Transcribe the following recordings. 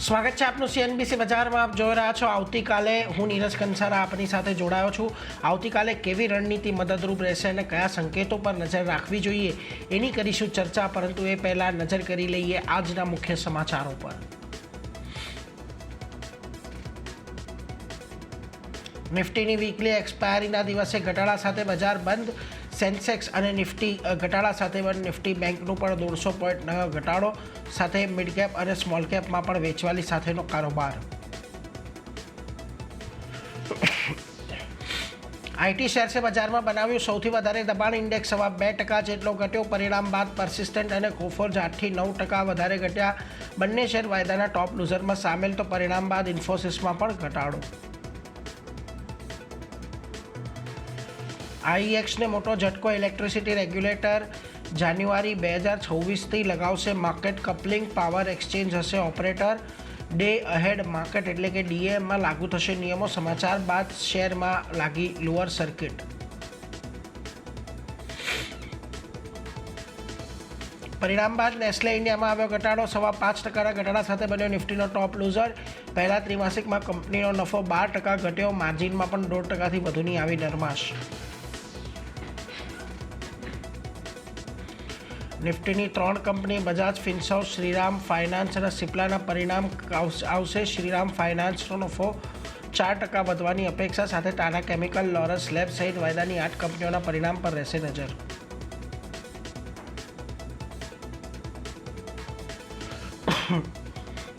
સ્વાગત છે આપનું સીએનબીસી બજારમાં. આપ જોઈ રહ્યા છો આવતીકાલે હું નીરજ કંસારા આપની સાથે જોડાયો છું. આવતીકાલે કેવી રણનીતિ મદદરૂપ રહેશે અને કયા સંકેતો પર નજર રાખવી જોઈએ એની કરીશું ચર્ચા, પરંતુ એ પહેલાં નજર કરી લઈએ આજના મુખ્ય સમાચારો પર. નિફ્ટીની વીકલી એક્સપાયરીના દિવસે ઘટાડા સાથે બજાર બંધ. સેન્સેક્સ અને નિફ્ટી ઘટાડા સાથે બંધ. નિફ્ટી બેંકનું પણ 150 પોઈન્ટ ઘટાડો સાથે મિડ કેપ અને સ્મોલ કેપમાં પણ વેચવાલી સાથેનો કારોબાર. આઈટી શેર્સે બજારમાં બનાવ્યું સૌથી વધારે દબાણ. ઇન્ડેક્સ સવા 2% જેટલો ઘટ્યો. પરિણામ બાદ પરસિસ્ટન્ટ અને કોફોર્જ 8થી 9% વધારે ઘટ્યા. બંને શેર વાયદાના ટોપ લૂઝરમાં સામેલ, તો પરિણામ બાદ ઇન્ફોસિસમાં પણ ઘટાડો. આઈએક્સને મોટો ઝટકો. ઇલેક્ટ્રિસિટી રેગ્યુલેટર જાન્યુઆરી 2026થી લગાવશે માર્કેટ કપલિંગ. પાવર એક્સચેન્જ હશે ઓપરેટર. ડે અહેડ માર્કેટ એટલે કે ડીએમાં લાગુ થશે નિયમો. સમાચાર બાદ શેરમાં લાગી લોઅર સર્કિટ. પરિણામ બાદ નેસ્લે ઇન્ડિયામાં આવ્યો ઘટાડો. સવા 5%ના ઘટાડા સાથે બન્યો નિફ્ટીનો ટોપ લૂઝર. પહેલા ત્રિમાસિકમાં કંપનીનો નફો 12% ઘટ્યો. માર્જિનમાં પણ 1.5%થી વધુની આવી નરમાશ. નિફ્ટીની 3 કંપની બજાજ ફિનસર્વ, શ્રીરામ ફાઇનાન્સ અને સિપ્લાના પરિણામ આવશે. શ્રીરામ ફાઇનાન્સનો નફો 4% વધવાની અપેક્ષા સાથે ટાટા કેમિકલ, લોરસ લેબ સહિત વાયદાની 8 કંપનીઓના પરિણામ પર રહેશે નજર.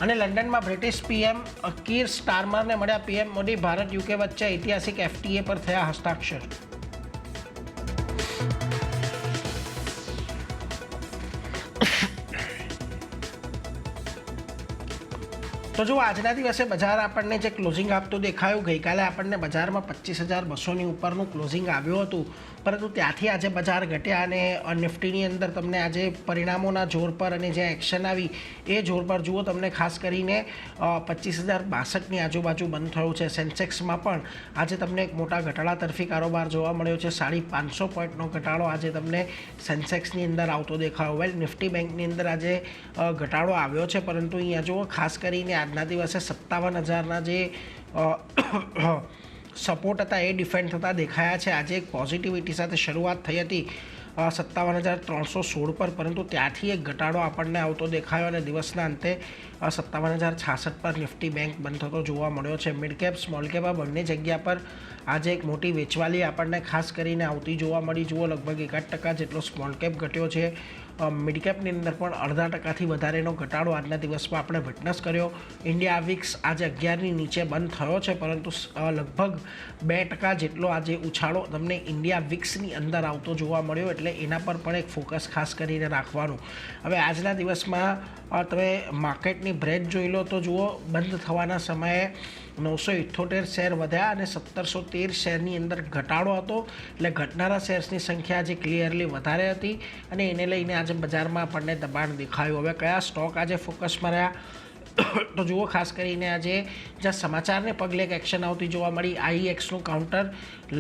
અને લંડનમાં બ્રિટિશ પીએમ કીર સ્ટારમરને મળ્યા. પીએમ મોદી ભારત યુકે વચ્ચે ઐતિહાસિક એફટીએ પર થયા હસ્તાક્ષર. તો જો આજના દિવસે બજાર આપણને જે ક્લોઝિંગ આપતું દેખાયું, ગઈકાલે આપણને બજારમાં 25,200ની ઉપરનું ક્લોઝિંગ આવ્યું હતું, પરંતુ ત્યાંથી આજે બજાર ઘટ્યા અને નિફ્ટીની અંદર તમને આજે પરિણામોના જોર પર અને જે એક્શન આવી એ જોર પર જુઓ તમને ખાસ કરીને 25,062ની આજુબાજુ બંધ થયું છે. સેન્સેક્સમાં પણ આજે તમને એક મોટા ઘટાડા તરફી કારોબાર જોવા મળ્યો છે. 550 પોઈન્ટનો ઘટાડો આજે તમને સેન્સેક્સની અંદર આવતો દેખાયો. વેલ, નિફ્ટી બેંકની અંદર આજે ઘટાડો આવ્યો છે, પરંતુ અહીંયા જુઓ ખાસ કરીને આજના દિવસે 57,000ના જે સપોર્ટ હતા એ ડિફેન્ડ થતા દેખાયા છે. આજે એક પોઝિટિવિટી સાથે શરૂઆત થઈ હતી 57,316 પર, પરંતુ ત્યાંથી એક ઘટાડો આપણને આવતો દેખાયો અને દિવસના અંતે 57,066 પર નિફ્ટી બેંક બંધ થતો જોવા મળ્યો છે. મિડ કેપ, સ્મોલ કેપ આ બંને જગ્યા પર આજે એક મોટી વેચવાલી આપણને ખાસ કરીને આવતી જોવા મળી. જુઓ, લગભગ 1% જેટલો સ્મોલ કેપ ઘટ્યો છે. મિડ કેપની અંદર પણ 0.5%થી વધારેનો ઘટાડો આજના દિવસમાં આપણે વિટનેસ કર્યો. ઇન્ડિયા વિક્સ આજે 11ની નીચે બંધ થયો છે, પરંતુ લગભગ 2% જેટલો આજે ઉછાળો તમને ઇન્ડિયા વિક્સની અંદર આવતો જોવા મળ્યો, એટલે એના પર પણ એક ફોકસ ખાસ કરીને રાખવાનું. હવે આજના દિવસમાં તમે માર્કેટની બ્રેડ જોઈ લો તો જુઓ, બંધ થવાના સમયે 978 શેર વધ્યા અને 1713 શેરની અંદર ઘટાડો હતો, એટલે ઘટનારા શેર્સની સંખ્યા આજે ક્લિયરલી વધારે હતી અને એને લઈને આજે બજારમાં આપણને દબાણ દેખાયું. હવે કયા સ્ટોક આજે ફોકસમાં રહ્યા તો જુઓ, ખાસ કરીને આજે જ્યાં સમાચારને પગલે એક એક્શન આવતી જોવા મળી. આઈએક્સનું કાઉન્ટર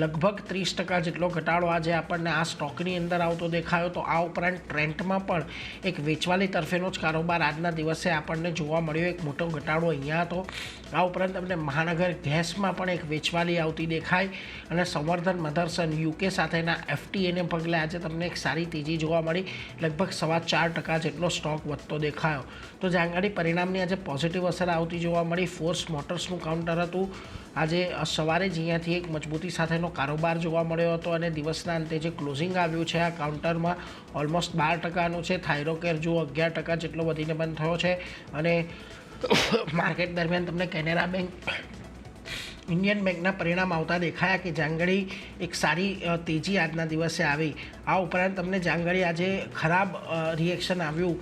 લગભગ 30% જેટલો ઘટાડો આજે આપણને આ સ્ટોકની અંદર આવતો દેખાયો. તો આ ઉપરાંત ટ્રેન્ટમાં પણ એક વેચવાલી તરફેનો જ કારોબાર આજના દિવસે આપણને જોવા મળ્યો. એક મોટો ઘટાડો અહીંયા હતો. આ ઉપરાંત તમને મહાનગર ગેસમાં પણ એક વેચવાલી આવતી દેખાય અને સંવર્ધન મધરસન યુકે સાથેના એફટીએને પગલે આજે તમને એક સારી તેજી જોવા મળી. લગભગ 4.25% જેટલો સ્ટોક વધતો દેખાયો. તો જાંગાડી પરિણામની આજે પોઝિટિવ અસર આવતી જોવા મળી. ફોર્સ મોટર્સનું કાઉન્ટર હતું. આજે સવારે જ અહીંયાથી એક મજબૂતી સાથેનો કારોબાર જોવા મળ્યો હતો અને દિવસના અંતે જે ક્લોઝિંગ આવ્યું છે આ કાઉન્ટરમાં ઓલમોસ્ટ 12%નું છે. થાઇરોકેર જુઓ 11% જેટલો વધીને બંધ થયો છે અને માર્કેટ દરમિયાન તમને કેનેરા બેંક, ઇન્ડિયન બેંકના પરિણામ આવતા દેખાયા કે જાંગડી એક સારી તેજી આજના દિવસે આવી. આ ઉપરાંત તમને જાંગડી આજે ખરાબ રિએક્શન આવ્યું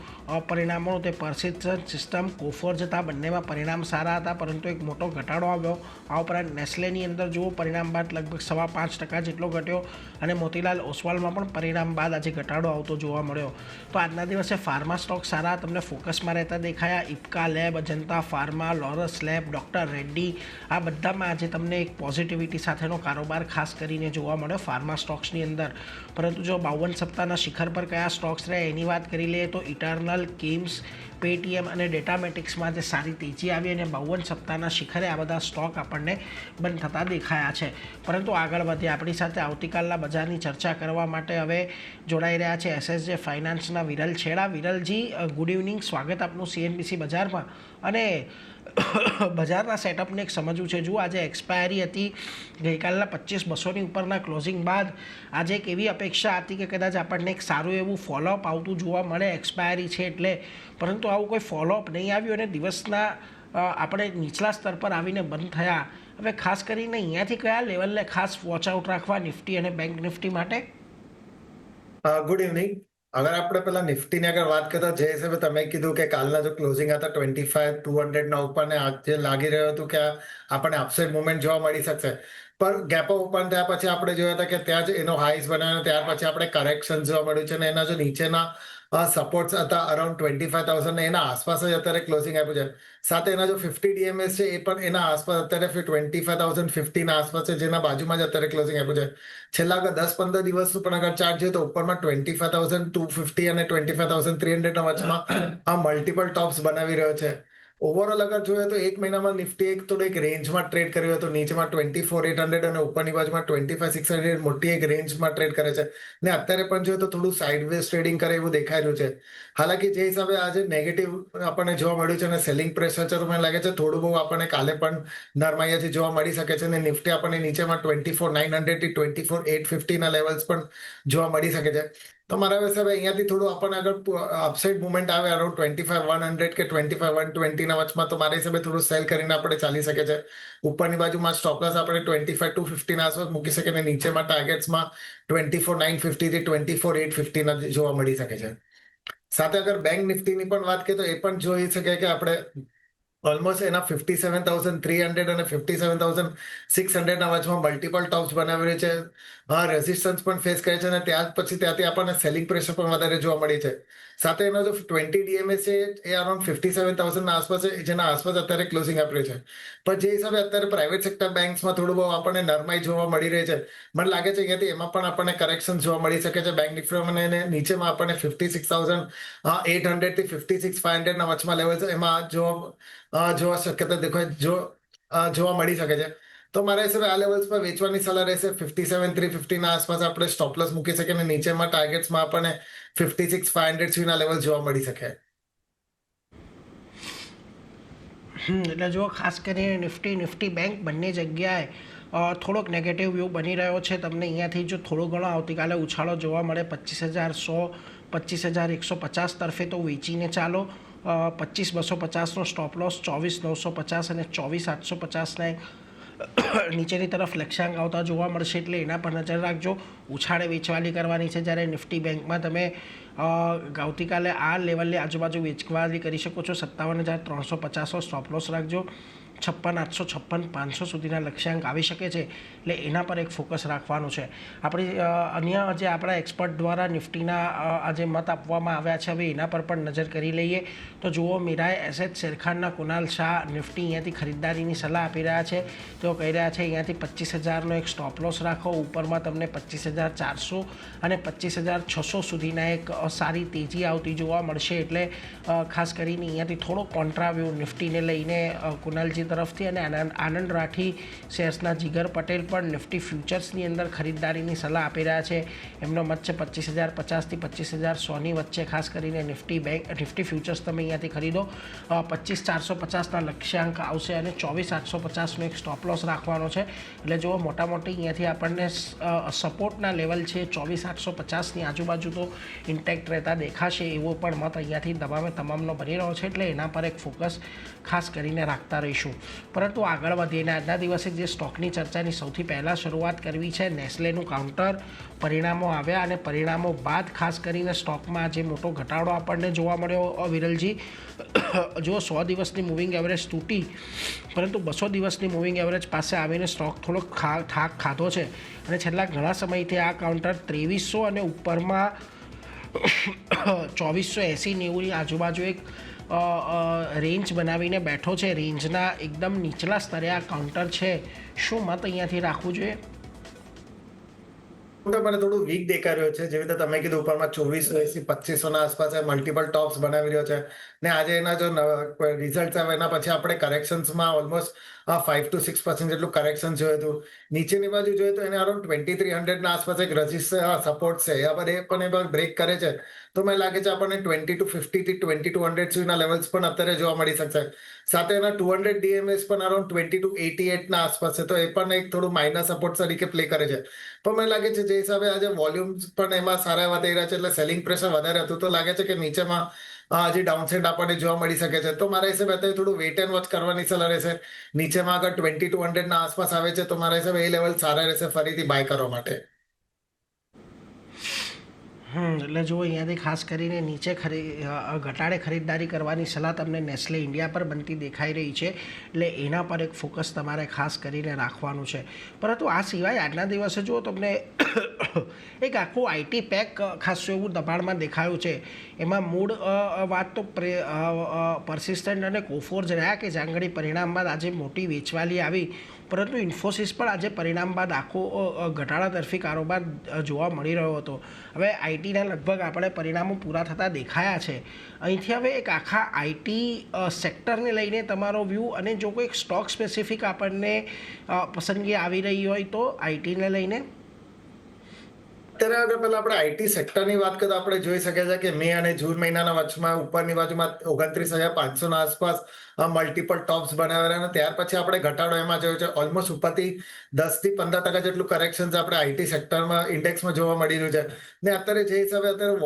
પરિણામોનું, તે પરસિસ્ટન્ટ સિસ્ટમ, કોફોર્જ હતા, બંનેમાં પરિણામ સારા હતા, પરંતુ એક મોટો ઘટાડો આવ્યો. આ ઉપરાંત નેસ્લેની અંદર જુઓ, પરિણામ બાદ લગભગ 5.25% જેટલો ઘટ્યો અને મોતીલાલ ઓસવાલમાં પણ પરિણામ બાદ આજે ઘટાડો આવતો જોવા મળ્યો. તો આજના દિવસે ફાર્મા સ્ટોક સારા તમને ફોકસમાં રહેતા દેખાયા. Ipca lab, Ajanta pharma, Laurus lab, doctor Reddy આ બધામાં આજે તમને એક પોઝિટિવિટી સાથેનો કારોબાર ખાસ કરીને જોવા મળ્યો ફાર્મા સ્ટોક્સની અંદર. પરંતુ જો 52 સપ્તાહના શિખર પર કયા સ્ટોક્સ રહે એની વાત કરી લઈએ તો ઇટર્નલ, એક્ઝામ્પલ કેમ્સ, પેટીએમ અને ડેટામેટિક્સમાં જે સારી તેજી આવી અને 52 સપ્તાહના શિખરે આ બધા સ્ટોક આપણને બંધ થતા દેખાયા છે. પરંતુ આગળ વધીએ, આપણી સાથે આવતીકાલના બજારની ચર્ચા કરવા માટે હવે જોડાઈ રહ્યા છે એસએસજે ફાઇનાન્સના વિરલ છેડા. વિરલજી, ગુડ ઇવનિંગ, સ્વાગત આપનું સીએનબીસી બજારમાં. અને બજારના સેટઅપને એક સમજવું છે. જુઓ, આજે એક્સપાયરી હતી ગઈકાલના 25,200ની ઉપરના ક્લોઝિંગ બાદ. આજે એક એવી અપેક્ષા હતી કે કદાચ આપણને એક સારું એવું ફોલોઅપ આવતું જોવા મળે એક્સપાયરી છે એટલે, પરંતુ આવું કોઈ ફોલોઅપ નહીં આવ્યું અને દિવસના આપણે નીચલા સ્તર પર આવીને બંધ થયા. હવે ખાસ કરીને અહીંયાથી કયા લેવલને ખાસ વોચ આઉટ રાખવા નિફ્ટી અને બેંક નિફ્ટી માટે? Good evening. અગર આપણે પેલા નિફ્ટીની આગળ વાત કરતા, જે હિસાબે તમે કીધું કે કાલના જો ક્લોઝિંગ હતા 25,200 ઉપર ને આજે લાગી રહ્યું હતું કે આપણને અપસાઇડ મુવમેન્ટ જોવા મળી શકશે, પણ ગેપ અપ ઓપન થયા પછી આપણે જોયા હતા કે ત્યાં જ એનો હાઈસ બનાવ્યો, ત્યાર પછી આપણે કરેક્શન જોવા મળ્યું છે અને એના જો નીચેના સપોર્ટ્સ હતા અરાઉન્ડ 25,000 ને એના આસપાસ જ અત્યારે ક્લોઝિંગ આપ્યું છે. સાથે એના જો 50 ડીએમએસ છે એ પણ એના આસપાસ અત્યારે 25,050 ના આસપાસ છે, જેના બાજુમાં જ અત્યારે ક્લોઝિંગ આપ્યું છે. છેલ્લા અગર 10-15 દિવસનું પણ અગર ચાર્ટ જોઈએ તો ઉપરમાં 25,250 અને 25,300 વચમાં આ મલ્ટિપલ ટોપ્સ બનાવી રહ્યો છે. ઓવરઓલ અગર જોઈએ તો એક મહિનામાં નિફ્ટી એક થોડો એક રેન્જમાં ટ્રેડ કર્યો હતો, નીચેમાં 24,800 અને ઉપરની બાજુમાં 25,600 મોટી એક રેન્જમાં ટ્રેડ કરે છે ને અત્યારે પણ જોઈએ તો થોડું સાઇડવેઝ ટ્રેડિંગ કરે એવું દેખાઈ રહ્યું છે. હાલાકી જે હિસાબે આજે નેગેટિવ આપણને જોવા મળ્યું છે અને સેલિંગ પ્રેશર છે, તો મને લાગે છે થોડું બહુ આપણને કાલે પણ નરમાઈયાથી જોવા મળી શકે છે અને નિફ્ટી આપણને નીચેમાં 24,900 થી 24,850 ના લેવલ્સ પણ જોવા મળી શકે છે. તો મારા હિસાબે અહીંયાથી થોડું આપણને આગળ અપસાઇડ મુવમેન્ટ આવે અરાઉન્ડ 25,100 કે 25,120 ના વચમાં, તો મારા હિસાબે થોડું સેલ કરીને આપણે ચાલી શકે છે. ઉપરની બાજુમાં સ્ટોપલોસ આપણે 25,250 ના આસપાસ મૂકી શકીએ અને નીચેમાં ટાર્ગેટ્સમાં 24,950 થી 24,850 ના જોવા મળી શકે છે. સાથે અગર બેંક નિફ્ટીની પણ વાત કરીએ તો એ પણ જોઈ શકે કે આપણે ઓલમોસ્ટ એના 57,300 અને 57,600 ના વચમાં મલ્ટિપલ ટોપ્સ બનાવી છે. રેઝિસ્ટન્સ પણ ફેસ કરે છે અને ત્યાંથી આપણને સેલિંગ પ્રેશર પણ વધારે જોવા મળી છે. સાથે એનો જો 20 ડીએમએસ છે એ અરાઉન્ડ 57,000 ના આસપાસ છે, જેના આસપાસ અત્યારે ક્લોઝિંગ આપ્યું છે. પણ જે હિસાબે અત્યારે પ્રાઇવેટ સેક્ટર બેંક્સમાં થોડું બહુ આપણને નરમાઈ જોવા મળી રહી છે, મને લાગે છે અહીંયાથી એમાં પણ આપણને કરેક્શન જોવા મળી શકે છે. બેંક નિફ્ટી અને નીચેમાં આપણને 56,800 થી 56,500 ના વચમાં લેવલ છે, એમાં જોવા શક્યતા જોવા મળી શકે છે. તો મારા હિસાબે આ લેવલ્સ પર વેચવાની સલાહ રહેશે. 57,350 ના આસપાસ આપણે સ્ટોપ લોસ મૂકી શકીએ અને નીચેમાં ટાર્ગેટ્સમાં આપણને 56,500 સુધીના લેવલ જોવા મળી શકે. એટલે જો ખાસ કરીને નિફ્ટી બેંક બંને જગ્યાએ થોડોક નેગેટિવ વ્યૂ બની રહ્યો છે. તમને અહીંયાથી જો થોડો ઘણો આવતીકાલે ઉછાળો જોવા મળે 25,100, 25,150 તરફે, તો વેચીને ચાલો. 25,250નો સ્ટોપ લોસ, 24,950 અને 24,850ના નીચેની તરફ લક્ષ્યાંક આવતા જોવા મળશે, એટલે એના પર નજર રાખજો. ઉછાળે વેચવાલી કરવાની છે, જ્યારે નિફ્ટી બેંકમાં તમે આવતીકાલે આ લેવલની આજુબાજુ વેચવાલી કરી શકો છો. 57,350 સ્ટોપ લોસ રાખજો. 56,800, 56,500 સુધીના લક્ષ્યાંક આવી શકે છે, એટલે એના પર એક ફોકસ રાખવાનું છે. આપણી અન્ય જે આપણા એક્સપર્ટ દ્વારા નિફ્ટીના આજે મત આપવામાં આવ્યા છે, હવે એના પર પણ નજર કરી લઈએ. તો જુઓ, મીરાએ એસએચ શેરખાનના કુનાલ શાહ નિફ્ટી અહીંયાથી ખરીદદારીની સલાહ આપી રહ્યા છે. તેઓ કહી રહ્યા છે અહીંયાથી 25,000નો એક સ્ટોપ લોસ રાખો. ઉપરમાં તમને 25,400 અને 25,600 સુધીના એક સારી તેજી આવતી જોવા મળશે, એટલે ખાસ કરીને અહીંયાથી થોડો કોન્ટ્રાવ્યૂ નિફ્ટીને લઈને કુનાલજી તરફથી. અને આનંદ રાઠી શેર્સના જીગર પટેલ પણ નિફ્ટી ફ્યુચર્સની અંદર ખરીદદારીની સલાહ આપી રહ્યા છે. એમનો મત છે 25,050 થી 25,100ની વચ્ચે. ખાસ કરીને નિફ્ટી ફ્યુચર્સ તમે અહીંયાથી ખરીદો. 25,450ના લક્ષ્યાંક આવશે અને 24,850નો એક સ્ટોપ લોસ રાખવાનો છે. એટલે જો મોટામોટી અહીંયાથી આપણને સપોર્ટના લેવલ છે 24,850ની આજુબાજુ તો ઇન્ટેક્ટ રહેતા દેખાશે, એવો પણ મત અહીંયાથી તમામનો બની રહ્યો છે, એટલે એના પર એક ફોકસ ખાસ કરીને રાખતા રહીશું. પરંતુ આગળ વધીને આજના દિવસે જે સ્ટોકની ચર્ચાની સૌથી પહેલાં શરૂઆત કરવી છે, નેસ્લેનું કાઉન્ટર પરિણામો આવ્યા અને પરિણામો બાદ ખાસ કરીને સ્ટોકમાં જે મોટો ઘટાડો આપણને જોવા મળ્યો. વિરલજી, જો 100 દિવસની મૂવિંગ એવરેજ તૂટી, પરંતુ 200 દિવસની મૂવિંગ એવરેજ પાસે આવીને સ્ટોક થોડોક થાક ખાધો છે અને છેલ્લા ઘણા સમયથી આ કાઉન્ટર 2300 અને ઉપરમાં 2480-90ની આજુબાજુ એક રેન્જ બનાવીને બેઠો છે. રેન્જના એકદમ નીચલા સ્તરે આ કાઉન્ટર છે. શું મત અહીંયાથી રાખવું જોઈએ? તો મને થોડું વીક દેખાઈ રહ્યો છે જેવી રીતે તમે કીધું ઉપરમાં 2480 2500 આસપાસ મલ્ટિપલ ટોપ્સ બનાવી રહ્યો છે ને આજે એના જો રિઝલ્ટ આવે એના પછી આપણે કરેક્શન્સમાં ઓલમોસ્ટ 5 to 6% જેટલું કરેક્શન જોયું હતું. નીચેની બાજુ જોઈએ તો એને અરાઉન્ડ 2300 ના આસપાસ એક રજિસ્ટર સપોર્ટ છે એ પણ એ બ્રેક કરે છે તો મને લાગે છે આપણને 2250 થી 2200 સુધીના લેવલ્સ પણ અત્યારે જોવા મળી શકશે. સાથે એના 200 ડીએમએસ પણ અરાઉન્ડ 2288 ના આસપાસ છે તો એ પણ એક થોડું માઇનર સપોર્ટ તરીકે પ્લે કરે છે. પણ મને લાગે છે જે હિસાબે આજે વોલ્યુમ્સ પણ એમાં સારા એવા થઈ રહ્યા છે એટલે સેલિંગ પ્રેશર વધારે હતું તો લાગે છે કે નીચેમાં હજી ડાઉનસાઇડ આપણને જોવા મળી શકે છે. તો મારા હિસાબે અત્યારે થોડું વેટ એન્ડ વોચ કરવાની સલાહ રહેશે. નીચેમાં અગર 2200 ના આસપાસ આવે છે તો મારા હિસાબે એ લેવલ સારા રહેશે ફરીથી બાય કરવા માટે. એટલે જુઓ અહીંયાથી ખાસ કરીને નીચે ઘટાડે ખરીદદારી કરવાની સલાહ તમને નેસ્લે ઇન્ડિયા પર બનતી દેખાઈ રહી છે એટલે એના પર એક ફોકસ તમારે ખાસ કરીને રાખવાનું છે. પરંતુ આ સિવાય આજના દિવસે જુઓ તમને એક આખું આઈટી પેક ખાસું એવું દબાણમાં દેખાયું છે. એમાં મૂળ વાત તો પરસિસ્ટન્ટ અને કોફોર્જ રહ્યા કે જાંગડી પરિણામ બાદ આજે મોટી વેચવાલી આવી પરંતુ ઇન્ફોસિસ પણ આજે પરિણામ બાદ આખો ઘટાડા તરફી કારોબાર જોવા મળી રહ્યો હતો. હવે આઈટીના લગભગ આપણે પરિણામો પૂરા થતાં દેખાયા છે. અહીંથી હવે એક આખા આઈટી સેક્ટરને લઈને તમારો વ્યૂ અને જો કોઈ સ્ટોક સ્પેસિફિક આપણને પસંદગી આવી રહી હોય તો આઈટીને લઈને અત્યારે અગર પહેલા આપણે આઈટી સેક્ટરની વાત કરીએ તો આપણે જોઈ શકીએ છીએ કે મે અને જૂન મહિનાના વચમાં ઉપરની બાજુમાં 29,500 ના આસપાસ મલ્ટિપલ ટોપ્સ બનાવેલા અને ત્યાર પછી આપણે ઘટાડો એમાં જોયો છે ઓલમોસ્ટ ઉપરથી 10 થી 15% જેટલું કરેક્શન આપણે આઈટી સેક્ટરમાં ઇન્ડેક્સમાં જોવા મળી રહ્યું છે. ને અત્યારે જે હિસાબે અત્યારે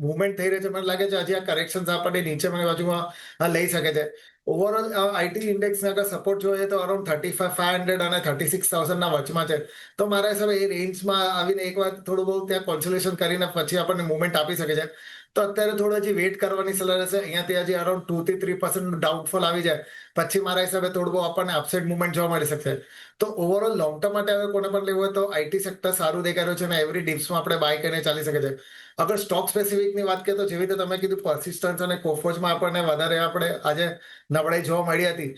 મુવમેન્ટ થઈ રહ્યું છે મને લાગે છે હજી આ કરેક્શન આપણને નીચેની બાજુમાં લઈ શકે છે. ઓવરઓલ આઈટી ઇન્ડેક્સને અગર સપોર્ટ જોઈએ તો અરાઉન્ડ 35,500 અને 36,000 ના વચમાં છે. તો મારા હિસાબે એ રેન્જમાં આવીને એક વાર થોડું બહુ ત્યાં કોન્સોલેશન કરીને પછી આપણને મુવમેન્ટ આપી શકે છે. તો અત્યારે થોડું હજી વેઇટ કરવાની સલાહ રહેશે. અહીંયાથી હજી અરાઉન્ડ 2 થી 3% ડાઉનફોલ આવી જાય પછી મારા હિસાબે થોડું બહુ આપણને અપસાઇડ મુવમેન્ટ જોવા મળી શકશે. તો ઓવરઓલ લોંગ ટર્મ માટે હવે કોને પણ લેવું હોય તો આઈટી સેક્ટર સારું દેખાઈ રહ્યું છે અને એવરી ડિપ્સમાં આપણે બાય કરીને ચાલી શકે છે. અગર સ્ટોક સ્પેસિફિકની વાત કરીએ તો જેવી રીતે તમે કીધું પરસિસ્ટન્સ અને કોફોર્જમાં આપણને વધારે આપણે આજે નબળાઈ જોવા મળી હતી.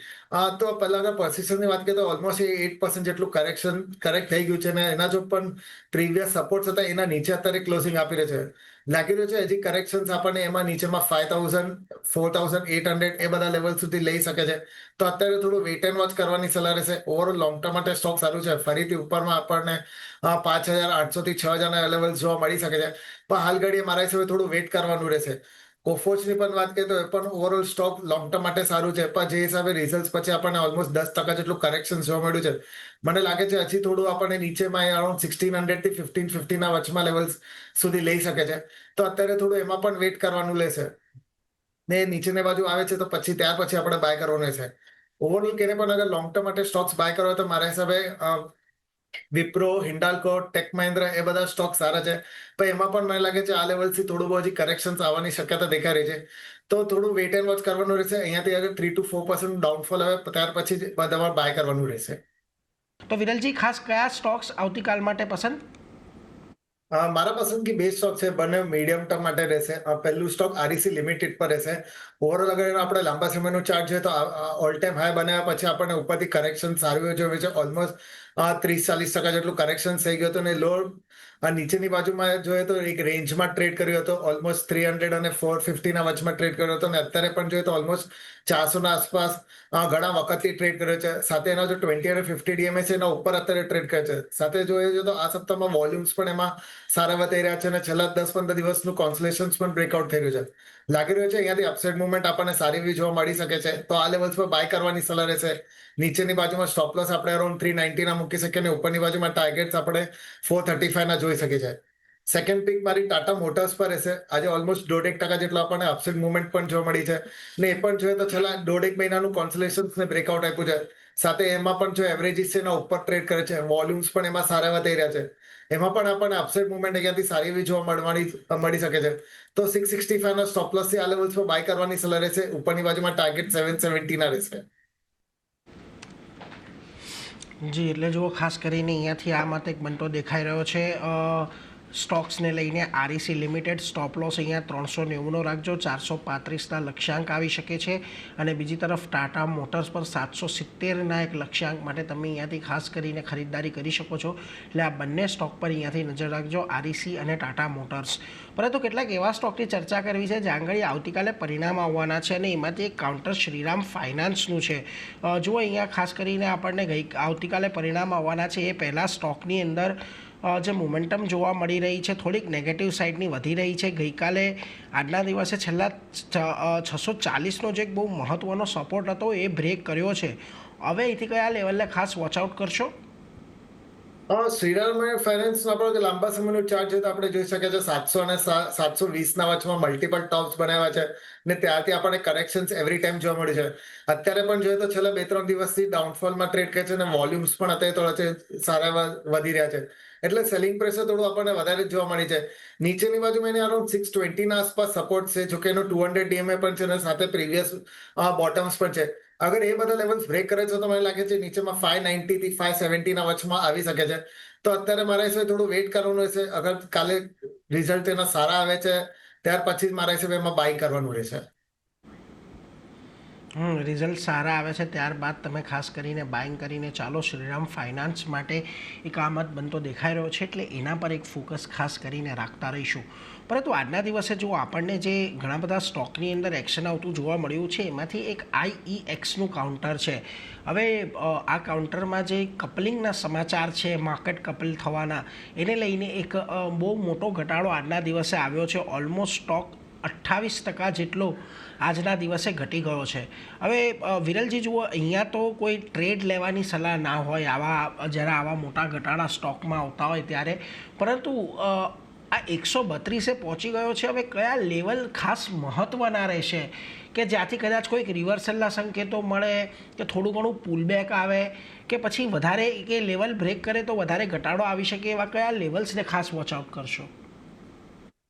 તો પહેલા અગર પરસિસ્ટન્સની વાત કરીએ તો ઓલમોસ્ટ 8% જેટલું કરેક્ટ થઈ ગયું છે અને એના જો પણ પ્રીવિયસ સપોર્ટ હતા એના નીચે અત્યારે ક્લોઝિંગ આપી રહ્યો છે. લાગી રહ્યું છે હજી કરેક્શન આપણને એમાં નીચેમાં 5,000 4,800 એ બધા લેવલ સુધી લઈ શકે છે. તો અત્યારે થોડું વેટ એન્ડ વોચ કરવાની સલાહ રહેશે. ઓવરઓલ લોંગ ટર્મ માટે સ્ટોક સારું છે. ફરીથી ઉપરમાં આપણને 5,800 થી 6,000 ના લેવલ જોવા મળી શકે છે. પણ હાલ ઘડીએ મારા હિસાબે થોડું વેટ કરવાનું રહેશે. કોફોર્જની પણ વાત કરીએ તો એ પણ ઓવરઓલ સ્ટોક લોંગ ટર્મ માટે સારું છે પણ જે હિસાબે રિઝલ્ટ પછી આપણને ઓલમોસ્ટ 10% જેટલું કરેક્શન જોવા મળ્યું છે મને લાગે છે હજી થોડું આપણને નીચેમાં અરાઉન્ડ 1,600 થી 1,550 ના વચમાં લેવલ્સ સુધી લઈ શકે છે. તો અત્યારે થોડું એમાં પણ વેટ કરવાનું રહેશે. ને નીચેની બાજુ આવે છે તો પછી ત્યાર પછી આપણે બાય કરવાનું રહેશે. ઓવરઓલ કેને પણ અગર લોંગ ટર્મ માટે સ્ટોક્સ બાય કરવા તો મારા હિસાબે વિપ્રો, હિન્ડાલ્કો, ટેક મહિન્દ્રા એ બધા સ્ટોક સારા છે. પણ એમાં પણ મને લાગે છે આ લેવલથી થોડું બહુ હજી કરેક્શન આવવાની શક્યતા દેખાઈ રહી છે. તો થોડું વેટ એન્ડ વોચ કરવાનું રહેશે. અહીંયાથી અગર 3 to 4% ડાઉનફોલ આવે ત્યાર પછી તમારે બાય કરવાનું રહેશે. તો વિરલજી ખાસ કયા સ્ટોક્સ આવતીકાલ માટે પસંદ? મારા પસંદગી બે સ્ટોક છે બંને મીડિયમ ટર્મ માટે રહેશે. પહેલું સ્ટોક આરઈસી લિમિટેડ પર રહેશે. ઓવરઓલ અગર આપણે લાંબા સમયનું ચાર્ટ જોઈએ તો ઓલ ટાઈમ હાઈ બનાવ્યા પછી આપણને ઉપરથી કરેક્શન સારું જોવે છે. ઓલમોસ્ટ 30-40% જેટલું કરેક્શન થઈ ગયું હતું અને લો નીચેની બાજુમાં જોઈએ તો એક રેન્જમાં ટ્રેડ કર્યો હતો ઓલમોસ્ટ 300 અને 450 ના વચમાં ટ્રેડ કર્યો હતો અને અત્યારે પણ જોઈએ તો ઓલમોસ્ટ 400 ના આસપાસ ઘણા વખતથી ટ્રેડ કર્યો છે. સાથે એના જો 20 અને 50 ડીએમએસ એના ઉપર અત્યારે ટ્રેડ કરે છે. સાથે જોઈએ તો આ સપ્તાહમાં વોલ્યુમ્સ પણ એમાં સારા વધી રહ્યા છે અને છેલ્લા 10-15 દિવસનું કોન્સોલેશન પણ બ્રેકઆઉટ થઈ રહ્યું છે. લાગી રહ્યું છે અહીંયાથી અપસાઇડ મુવમેન્ટ આપણને સારી એવી જોવા મળી શકે છે. તો આ લેવલ્સ પર બાય કરવાની સલાહ રહેશે. નીચેની બાજુમાં સ્ટોપ લોસ આપણે અરાઉન્ડ 390 ના મૂકી શકીએ અને ઉપરની બાજુમાં ટાર્ગેટ્સ આપણે 435 ના જોઈ શકીએ છીએ. સેકન્ડ પિક મારી ટાટા મોટર્સ પર રહેશે. આજે ઓલમોસ્ટ 1.5% જેટલો આપણને અપસાઇડ મુવમેન્ટ પણ જોવા મળી છે ને એ પણ જોઈએ તો છેલ્લા 1.5 મહિનાનું કોન્સોલેશન ને બ્રેકઆઉટ આપ્યું છે. સાથે એમાં પણ જો એવરેજીસ છે એના ઉપર ટ્રેડ કરે છે. વોલ્યુમ્સ પણ એમાં સારા એવા થઈ રહ્યા છે. એમાં પણ આપણને અપસાઇડ મુવમેન્ટ અહીંયાથી સારી એવી જોવા મળી શકે છે. તો 665 ના સ્ટોપ લોસ થી આ લેવલ્સ પર બાય કરવાની સલાહ રહેશે. ઉપરની બાજુમાં ટાર્ગેટ 770 ના રહેશે. જી એટલે જુઓ ખાસ કરીને અહીંયાથી આ મત એક બનતો દેખાઈ રહ્યો છે. સ્ટોક્સને લઈને આરઈસી લિમિટેડ સ્ટોપ લોસ અહીંયા 390નો રાખજો, 435ના લક્ષ્યાંક આવી શકે છે. અને બીજી તરફ ટાટા મોટર્સ પર 770ના એક લક્ષ્યાંક માટે તમે અહીંયાથી ખાસ કરીને ખરીદદારી કરી શકો છો. એટલે આ બંને સ્ટોક પર અહીંયાથી નજર રાખજો, આરઈસી અને ટાટા મોટર્સ. પરંતુ કેટલાક એવા સ્ટોકની ચર્ચા કરવી છે જ્યાં આગળ આવતીકાલે પરિણામ આવવાના છે અને એમાંથી એક કાઉન્ટર શ્રીરામ ફાઇનાન્સનું છે. જુઓ અહીંયા ખાસ કરીને આપણને આવતીકાલે પરિણામ આવવાના છે એ પહેલાં સ્ટોકની અંદર જે મોમેન્ટમ જોવા મળી રહી છે થોડીક નેગેટિવ સાઇડની વધી રહી છે. ગઈકાલે આજના દિવસે છેલ્લા 640નો જે એક બહુ મહત્ત્વનો સપોર્ટ હતો એ બ્રેક કર્યો છે. હવે અહીંથી કયા લેવલે ખાસ વોચઆઉટ કરશો? શ્રીરામ ફાઇનાન્સનો આપણો જે લાંબા સમયનો ચાર્ટ છે તો આપણે જોઈ શકીએ છીએ 700 અને 720ના વચમાં મલ્ટિપલ ટોપ્સ બનાવ્યા છે ને ત્યારથી આપણને કરેક્શન્સ એવરી ટાઈમ જોવા મળ્યું છે. અત્યારે પણ જોઈએ તો છેલ્લા 2-3 દિવસથી ડાઉનફોલમાં ટ્રેડ કરે છે અને વોલ્યુમ્સ પણ અત્યારે થોડા સારા વધી રહ્યા છે. એટલે સેલિંગ પ્રેશર થોડું આપણને વધારે જ જોવા મળી છે. નીચેની બાજુમાં એને અરાઉન્ડ 620ના આસપાસ સપોર્ટ છે, જોકે એનો 200 ડીએમએ પણ છે અને સાથે પ્રીવિયસ બોટમ્સ પણ છે. અગર એ બધા લેવલ્સ બ્રેક કરે છે તો મને લાગે છે નીચેમાં 590 થી 570ના વચમાં આવી શકે છે. તો અત્યારે મારા હિસાબે થોડું વેઇટ કરવાનું રહેશે. અગર કાલે રિઝલ્ટ એના સારા આવે છે ત્યાર પછી જ મારા હિસાબે એમાં બાય કરવાનું રહેશે. રિઝલ્ટ સારા આવે છે ત્યારબાદ તમે ખાસ કરીને બાઇંગ કરીને ચાલો. શ્રીરામ ફાઇનાન્સ માટે એક આમદ બનતો દેખાઈ રહ્યો છે એટલે એના પર એક ફોકસ ખાસ કરીને રાખતા રહીશું. પરંતુ આજના દિવસે જો આપણને જે ઘણા બધા સ્ટોકની અંદર એક્શન આવતું જોવા મળ્યું છે એમાંથી એક IEXનું કાઉન્ટર છે. હવે આ કાઉન્ટરમાં જે કપલિંગના સમાચાર છે, માર્કેટ કપલ થવાના, એને લઈને એક બહુ મોટો ઘટાડો આજના દિવસે આવ્યો છે. ઓલમોસ્ટ સ્ટોક 28% જેટલો આજના દિવસે ઘટી ગયો છે. હવે વિરલજી જુઓ, અહીંયા તો કોઈ ટ્રેડ લેવાની સલાહ ના હોય જ્યારે આવા મોટા ઘટાડા સ્ટોકમાં આવતા હોય ત્યારે, પરંતુ આ 132 પહોંચી ગયો છે. હવે કયા લેવલ ખાસ મહત્ત્વના રહેશે કે જ્યાંથી કદાચ કોઈક રિવર્સલના સંકેતો મળે કે થોડું ઘણું પુલબેક આવે કે પછી વધારે કે લેવલ બ્રેક કરે તો વધારે ઘટાડો આવી શકે, એવા કયા લેવલ્સને ખાસ વોચઆઉટ કરશો?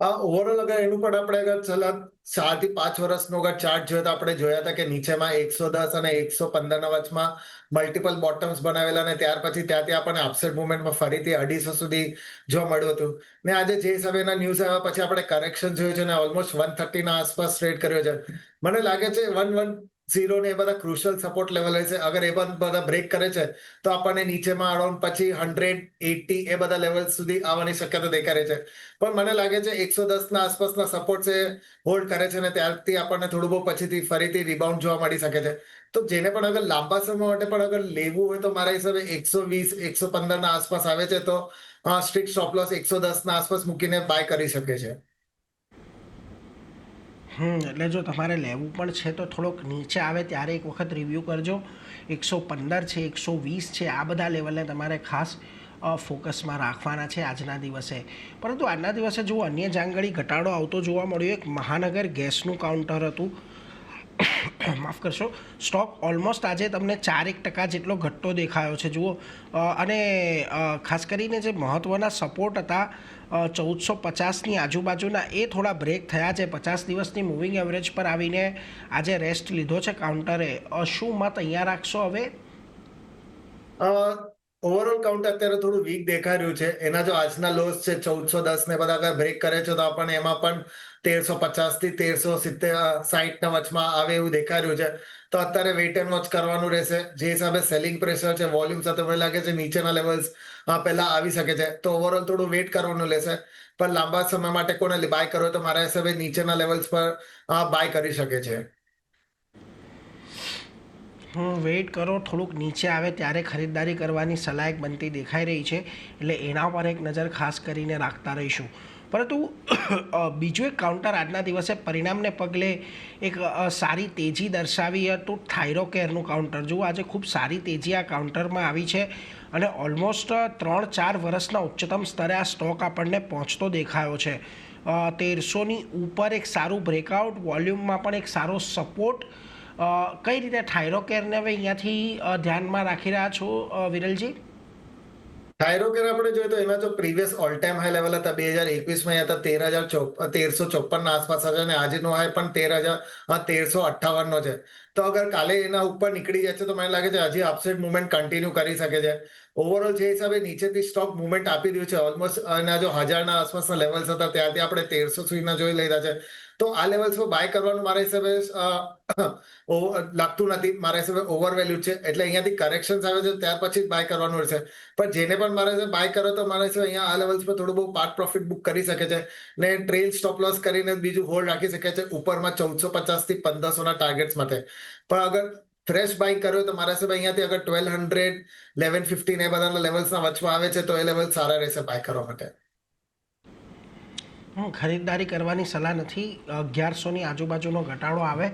ઓવરઓલ અગર એનું પણ આપણે અગર છેલ્લા 4 થી 5 વર્ષનો અગર ચાર્ટ જોઈએ તો આપણે જોયા હતા કે નીચેમાં 110 અને 115ના વચમાં મલ્ટિપલ બોટમ્સ બનાવેલા અને ત્યાર પછી ત્યાંથી આપણને અપસાઇડ મુવમેન્ટમાં ફરીથી 250 સુધી જોવા મળ્યું હતું. ને આજે જે હિસાબેના ન્યૂઝ આવ્યા પછી આપણે કરેક્શન જોયું છે અને ઓલમોસ્ટ 130ના આસપાસ ટ્રેડ કર્યો છે. મને લાગે છે 110 ને એ બધા ક્રુશિયલ સપોર્ટ લેવલ છે. અગર એ બધા બ્રેક કરે છે તો આપણને નીચેમાં અરાઉન્ડ પછી 180 એ બધા લેવલ સુધી આવવાની શક્યતા દેખાય છે. પણ મને લાગે છે 110ના આસપાસના સપોર્ટ છે હોલ્ડ કરે છે અને ત્યારથી આપણને થોડું બહુ પછીથી ફરીથી રિબાઉન્ડ જોવા મળી શકે છે. તો જેને પણ અગર લાંબા સમય માટે પણ અગર લેવું હોય તો મારા હિસાબે 120 115ના આસપાસ આવે છે તો સ્ટ્રિક્ટ સ્ટોપ લોસ 110ના આસપાસ મૂકીને બાય કરી શકે છે. એટલે જો તમારે લેવું પણ છે તો થોડોક નીચે આવે ત્યારે એક વખત રિવ્યૂ કરજો. 115 છે, 120 છે, આ બધા લેવલને તમારે ખાસ ફોકસમાં રાખવાના છે આજના દિવસે. પરંતુ આજના દિવસે જો અન્ય જાંગળી ઘટાડો આવતો જોવા મળ્યો, એક મહાનગર ગેસનું કાઉન્ટર હતું, માફ કરશો, સ્ટોક ઓલમોસ્ટ આજે તમને 4% જેટલો ઘટતો દેખાયો છે જુઓ. અને ખાસ કરીને જે મહત્ત્વના સપોર્ટ હતા 1450ની આજુબાજુના એ થોડા બ્રેક થયા છે. 50 દિવસની મૂવિંગ એવરેજ પર આવીને આજે રેસ્ટ લીધો છે કાઉન્ટરે. શું મત અહીંયા રાખશો હવે? ઓવરઓલ કાઉન્ટ અત્યારે થોડું વીક દેખાઈ રહ્યું છે. એના જો આજના લોસ છે 1410 ને બધા અગર બ્રેક કરે છે તો આપણને એમાં પણ 1350 થી 1360ના વચમાં આવે એવું દેખાઈ રહ્યું છે. તો અત્યારે વેઇટ એન્ડ વોચ કરવાનું રહેશે. જે હિસાબે સેલિંગ પ્રેશર છે, વોલ્યુમ સાથે મને લાગે છે નીચેના લેવલ્સ પહેલા આવી શકે છે. તો ઓવરઓલ થોડું વેઇટ કરવાનું રહેશે. પણ લાંબા સમય માટે કોને બાય કરવો તો મારા હિસાબે નીચેના લેવલ્સ પર બાય કરી શકે છે. વેઇટ કરો, થોડુંક નીચે આવે ત્યારે ખરીદદારી કરવાની સલાહ એક બનતી દેખાઈ રહી છે. એટલે એના પર એક નજર ખાસ કરીને રાખતા રહીશું. પરંતુ બીજું એક કાઉન્ટર આજના દિવસે પરિણામને પગલે એક સારી તેજી દર્શાવી હતું, થાઇરોકેરનું કાઉન્ટર. જુઓ, આજે ખૂબ સારી તેજી આ કાઉન્ટરમાં આવી છે અને ઓલમોસ્ટ 3-4 વર્ષના ઉચ્ચતમ સ્તરે આ સ્ટોક આપણને પહોંચતો દેખાયો છે. 1300ની ઉપર એક સારું બ્રેકઆઉટ, વોલ્યુમમાં પણ એક સારો સપોર્ટ. કઈ રીતે થાઇરોકેરને હવે અહીંયાથી ધ્યાનમાં રાખી રહ્યા છો વિરલજી? થાઇરોકેર આપણે જોઈએ તો એના જો previous all time high level હતા 2021માં હતા 13,458 આસપાસ હતા અને આજનો હાઈ પણ 13,1358 નો છે. તો અગર કાલે એના ઉપર નીકળી જાય છે તો મને લાગે છે હજી અપસાઇડ મુવમેન્ટ કન્ટિન્યુ કરી શકે છે. ઓવરઓલ જે હિસાબે નીચેથી સ્ટોક મુવમેન્ટ આપી રહ્યું છે ઓલમોસ્ટ એના જો 1000ના આસપાસના લેવલ્સ હતા ત્યાંથી આપણે 1300 સુધીના જોઈ લીધા છે. તો આ લેવલ્સ પર બાય કરવાનું મારા હિસાબે લાગતું નથી. મારા હિસાબે ઓવર વેલ્યુ છે એટલે અહીંયાથી કરેક્શન આવે છે ત્યાર પછી જ બાય કરવાનું રહેશે. પણ જેને પણ મારે છે બાય કરો તો મારે છે અહીંયા આ લેવલ્સ પર થોડું બહુ પાર્ટ પ્રોફિટ બુક કરી શકે છે ને ટ્રેલ સ્ટોપ લોસ કરીને બીજું હોલ્ડ રાખી શકે છે ઉપરમાં 1450 થી 1500ના ટાર્ગેટ્સ માટે. પણ અગર ફ્રેશ બાઇંગ કર્યો તો મારા હિસાબે અહીંયાથી અગર 1200 1150 ને એ બધાના લેવલ્સના વચમાં આવે છે તો એ લેવલ સારા રહેશે બાય કરવા માટે. ખરીદદારી કરવાની સલાહ નથી. 1100ની આજુબાજુનો ઘટાડો આવે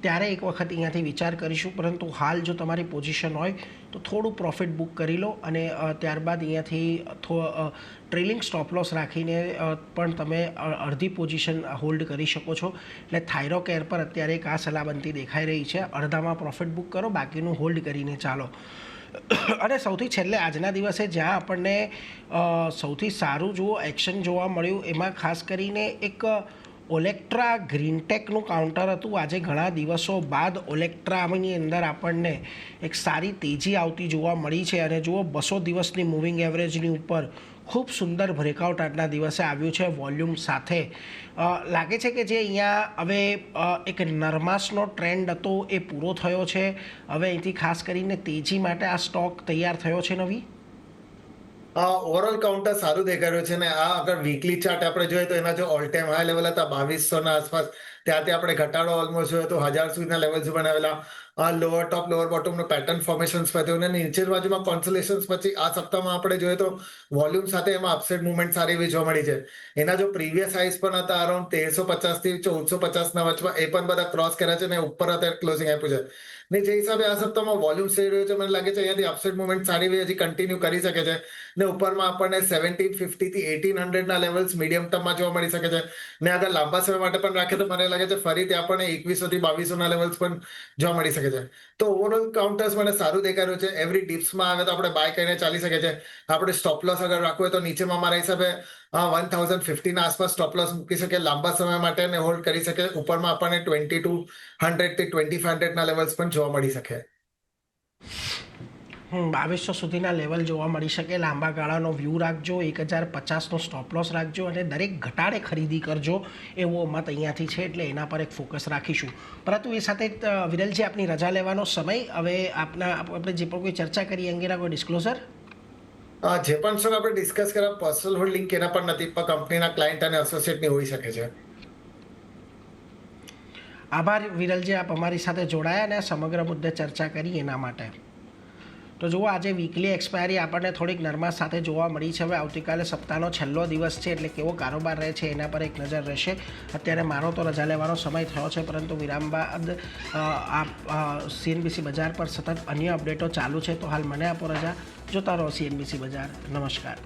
ત્યારે એક વખત અહીંયાથી વિચાર કરીશું, પરંતુ હાલ જો તમારી પોઝિશન હોય તો થોડું પ્રોફિટ બુક કરી લો અને ત્યારબાદ અહીંયાથી ટ્રેલિંગ સ્ટોપ લોસ રાખીને પણ તમે અડધી પોઝિશન હોલ્ડ કરી શકો છો. એટલે થાઇરોકેર પર અત્યારે એક આ સલાહ બનતી દેખાઈ રહી છે. અડધામાં પ્રોફિટ બુક કરો, બાકીનું હોલ્ડ કરીને ચાલો. અને સૌથી છેલ્લે આજના દિવસે જ્યાં આપણને સૌથી સારું એક્શન જોવા મળ્યું એમાં ખાસ કરીને એક ઓલેક્ટ્રા ગ્રીનટેકનું કાઉન્ટર હતું. આજે ઘણા દિવસો બાદ ઓલેક્ટ્રાની અંદર આપણને એક સારી તેજી આવતી જોવા મળી છે અને જુઓ 200 દિવસની મૂવિંગ એવરેજની ઉપર ખૂબ સુંદર બ્રેકઆઉટ આજના દિવસે આવ્યું છે વોલ્યુમ સાથે. લાગે છે કે જે અહીંયા હવે એક નરમાશનો ટ્રેન્ડ હતો એ પૂરો થયો છે. હવે અહીંથી ખાસ કરીને તેજી માટે આ સ્ટોક તૈયાર થયો છે નવી. ઓવરઓલ કાઉન્ટર સારું દેખાઈ રહ્યું છે ને આ અગર વીકલી ચાર્ટ આપણે જોઈએ તો એના જો ઓલ ટાઈમ હાઈ લેવલ હતા 2200ના આસપાસ ત્યાંથી આપણે ઘટાડો ઓલમોસ્ટ જોયો તો 1000 સુધીના લેવલ્સ બનાવેલા. લોઅર ટોપ લોઅર બોટમનું પેટર્ન ફોર્મેશન્સ થયું અને નીચે બાજુમાં કોન્સોલેશન્સ પછી આ સપ્તાહમાં આપણે જોઈએ તો વોલ્યુમ સાથે એમાં અપસાઇડ મુવમેન્ટ સારી એવી જોવા મળી છે. એના જો પ્રીવિયસ હાઈસ પણ હતા અરાઉન્ડ 1350 થી 1450ના વચમાં એ પણ બધા ક્રોસ કર્યા છે ને ઉપર અત્યારે ક્લોઝિંગ આપ્યું છે. ને જે હિસાબે આ સપ્તાહમાં વોલ્યુમ થઈ રહ્યો છે મને લાગે છે અહીંયાથી અપસાઇડ મુવમેન્ટ સારી એવી હજી કન્ટિન્યુ કરી શકે છે ને ઉપરમાં આપણને 1750 થી 1800ના લેવલ્સ મીડિયમ ટર્મમાં જોવા મળી શકે છે. ને અગર લાંબા સમય માટે પણ રાખે તો મને લાગે છે ફરીથી આપણને 2100 થી 2200ના લેવલ્સ પણ જોવા મળી શકે છે. તો ઓવરઓલ કાઉન્ટર્સ મને સારું દેખાઈ રહ્યું છે. એવરી ડિપ્સમાં આવે તો આપણે બાય કરીને ચાલી શકે છે. આપણે સ્ટોપ લોસ અગર રાખવું હોય તો નીચેમાં મારા હિસાબે 1050ના આસપાસ સ્ટોપ લોસ મૂકી શકે લાંબા સમય માટે અને હોલ્ડ કરી શકે. ઉપરમાં આપણને 2200 થી 2500ના લેવલ્સ પણ જોવા મળી શકે. 2200 સુધીના લેવલ જોવા મળી શકે. લાંબા ગાળાનો વ્યૂ રાખજો, 1050નો સ્ટોપ લોસ રાખજો અને દરેક ઘટાડે ખરીદી કરજો એવો મત અહીંયાથી છે. એટલે એના પર એક ફોકસ રાખીશું. પરંતુ એ સાથે વિરલજી આપની રજા લેવાનો સમય. હવે આપણે જે પણ કોઈ ચર્ચા કરી અંગેના કોઈ ડિસ્ક્લોઝર? જે પણ સર આપણે ડિસ્કસ કર્યા પર્સનલ હોલ્ડિંગ એના પર નથી પણ કંપનીના ક્લાયન્ટ અને એસોસિએટની હોઈ શકે છે. આભાર વિરલજી, આપ અમારી સાથે જોડાયા અને સમગ્ર મુદ્દે ચર્ચા કરી એના માટે. તો જુઓ આજે વીકલી એક્સપાયરી આપણને થોડીક નરમાશ સાથે જોવા મળી છે. હવે આવતીકાલે સપ્તાહનો છેલ્લો દિવસ છે એટલે કેવો કારોબાર રહે છે એના પર એક નજર રહેશે. અત્યારે મારો તો રજા લેવાનો સમય થયો છે, પરંતુ વિરામ બાદ CNBC બજાર પર સતત અન્ય અપડેટો ચાલુ છે. તો હાલ મને આપો રજા. જોતા રહો CNBC બજાર. નમસ્કાર.